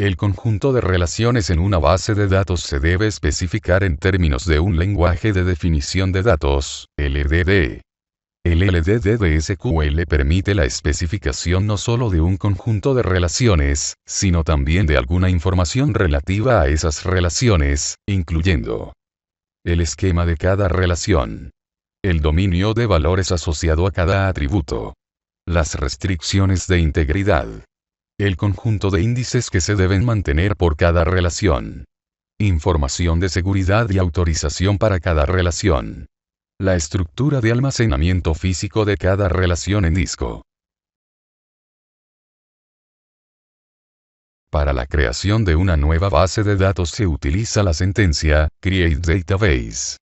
El conjunto de relaciones en una base de datos se debe especificar en términos de un lenguaje de definición de datos, LDD. El LDD de SQL permite la especificación no solo de un conjunto de relaciones, sino también de alguna información relativa a esas relaciones, incluyendo el esquema de cada relación, el dominio de valores asociado a cada atributo, las restricciones de integridad, el conjunto de índices que se deben mantener por cada relación, información de seguridad y autorización para cada relación, la estructura de almacenamiento físico de cada relación en disco. Para la creación de una nueva base de datos se utiliza la sentencia create database.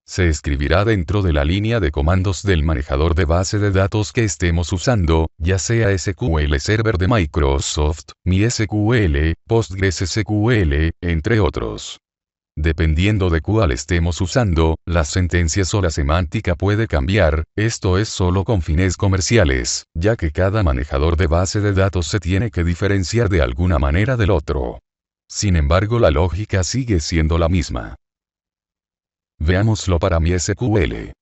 Se escribirá dentro de la línea de comandos del manejador de base de datos que estemos usando, ya sea SQL Server de Microsoft, MySQL, PostgreSQL, entre otros. Dependiendo de cuál estemos usando, las sentencias o la semántica puede cambiar, esto es solo con fines comerciales, ya que cada manejador de base de datos se tiene que diferenciar de alguna manera del otro. Sin embargo, la lógica sigue siendo la misma. Veámoslo para MySQL.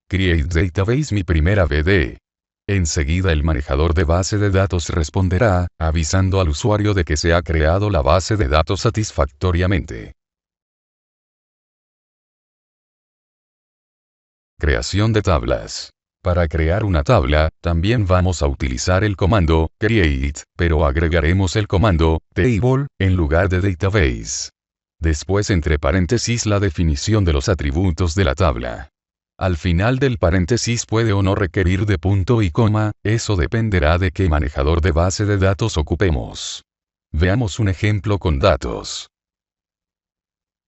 Create Database mi primera BD. Enseguida el manejador de base de datos responderá, avisando al usuario de que se ha creado la base de datos satisfactoriamente. Creación de tablas. Para crear una tabla, también vamos a utilizar el comando create, pero agregaremos el comando table en lugar de database. Después entre paréntesis la definición de los atributos de la tabla. Al final del paréntesis puede o no requerir de punto y coma, eso dependerá de qué manejador de base de datos ocupemos. Veamos un ejemplo con datos.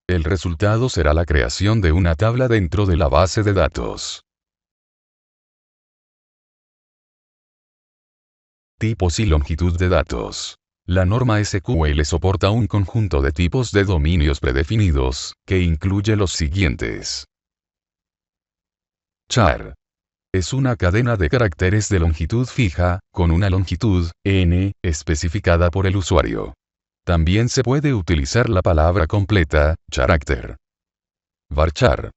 El resultado será la creación de una tabla dentro de la base de datos. Tipos y longitud de datos. La norma SQL soporta un conjunto de tipos de dominios predefinidos, que incluye los siguientes. Char. Es una cadena de caracteres de longitud fija, con una longitud, n, especificada por el usuario. También se puede utilizar la palabra completa, character. Varchar.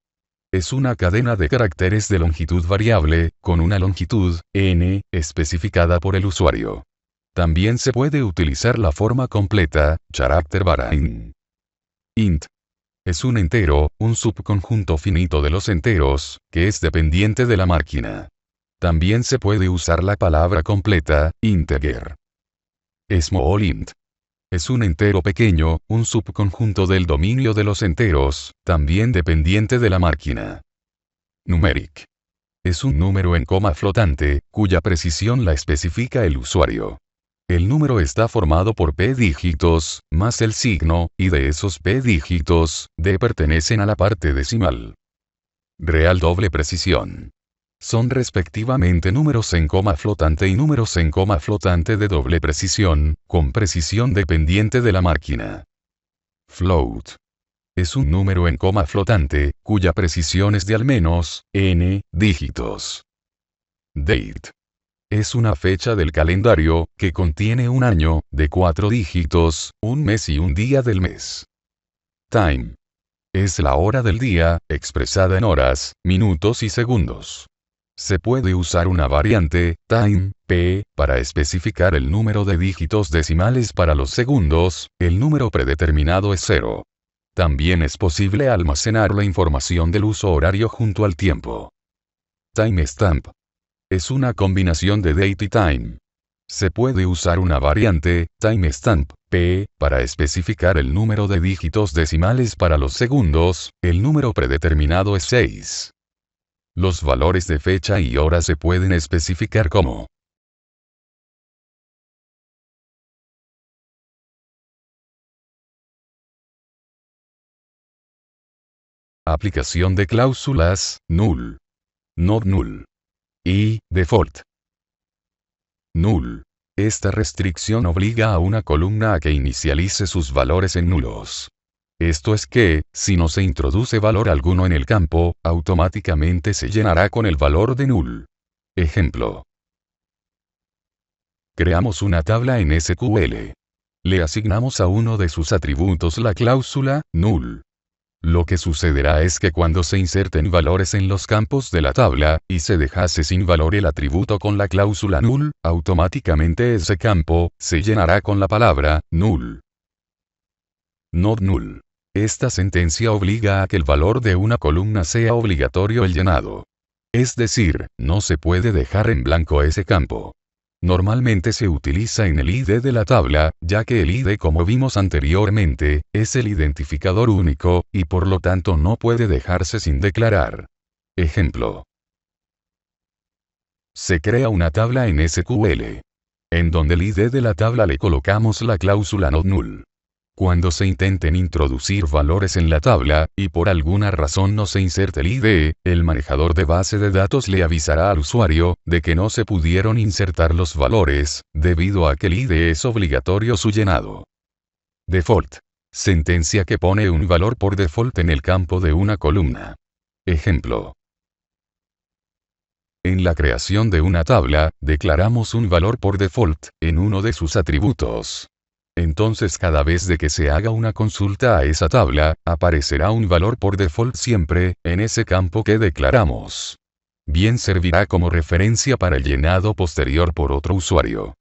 Es una cadena de caracteres de longitud variable, con una longitud, n, especificada por el usuario. También se puede utilizar la forma completa, character var int. Int. Es un entero, un subconjunto finito de los enteros, que es dependiente de la máquina. También se puede usar la palabra completa, integer. Small int. Es un entero pequeño, un subconjunto del dominio de los enteros, también dependiente de la máquina. Numeric. Es un número en coma flotante, cuya precisión la especifica el usuario. El número está formado por p dígitos, más el signo, y de esos p dígitos, d pertenecen a la parte decimal. Real doble precisión. Son respectivamente números en coma flotante y números en coma flotante de doble precisión, con precisión dependiente de la máquina. Float. Es un número en coma flotante, cuya precisión es de al menos, n, dígitos. Date. Es una fecha del calendario, que contiene un año, de 4 dígitos, un mes y un día del mes. Time. Es la hora del día, expresada en horas, minutos y segundos. Se puede usar una variante, time, p, para especificar el número de dígitos decimales para los segundos, el número predeterminado es 0. También es posible almacenar la información del uso horario junto al tiempo. Timestamp. Es una combinación de date y time. Se puede usar una variante, timestamp, p, para especificar el número de dígitos decimales para los segundos, el número predeterminado es 6. Los valores de fecha y hora se pueden especificar como aplicación de cláusulas, null, not null y default. Null. Esta restricción obliga a una columna a que inicialice sus valores en nulos. Esto es que, si no se introduce valor alguno en el campo, automáticamente se llenará con el valor de null. Ejemplo. Creamos una tabla en SQL. Le asignamos a uno de sus atributos la cláusula null. Lo que sucederá es que cuando se inserten valores en los campos de la tabla, y se dejase sin valor el atributo con la cláusula null, automáticamente ese campo se llenará con la palabra null. Not null. Esta sentencia obliga a que el valor de una columna sea obligatorio el llenado. Es decir, no se puede dejar en blanco ese campo. Normalmente se utiliza en el ID de la tabla, ya que el ID, como vimos anteriormente, es el identificador único, y por lo tanto no puede dejarse sin declarar. Ejemplo. Se crea una tabla en SQL, en donde el ID de la tabla le colocamos la cláusula not null. Cuando se intenten introducir valores en la tabla, y por alguna razón no se inserte el ID, el manejador de base de datos le avisará al usuario, de que no se pudieron insertar los valores, debido a que el ID es obligatorio su llenado. Default. Sentencia que pone un valor por default en el campo de una columna. Ejemplo. En la creación de una tabla, declaramos un valor por default, en uno de sus atributos. Entonces cada vez de que se haga una consulta a esa tabla, aparecerá un valor por default siempre, en ese campo que declaramos. Bien servirá como referencia para el llenado posterior por otro usuario.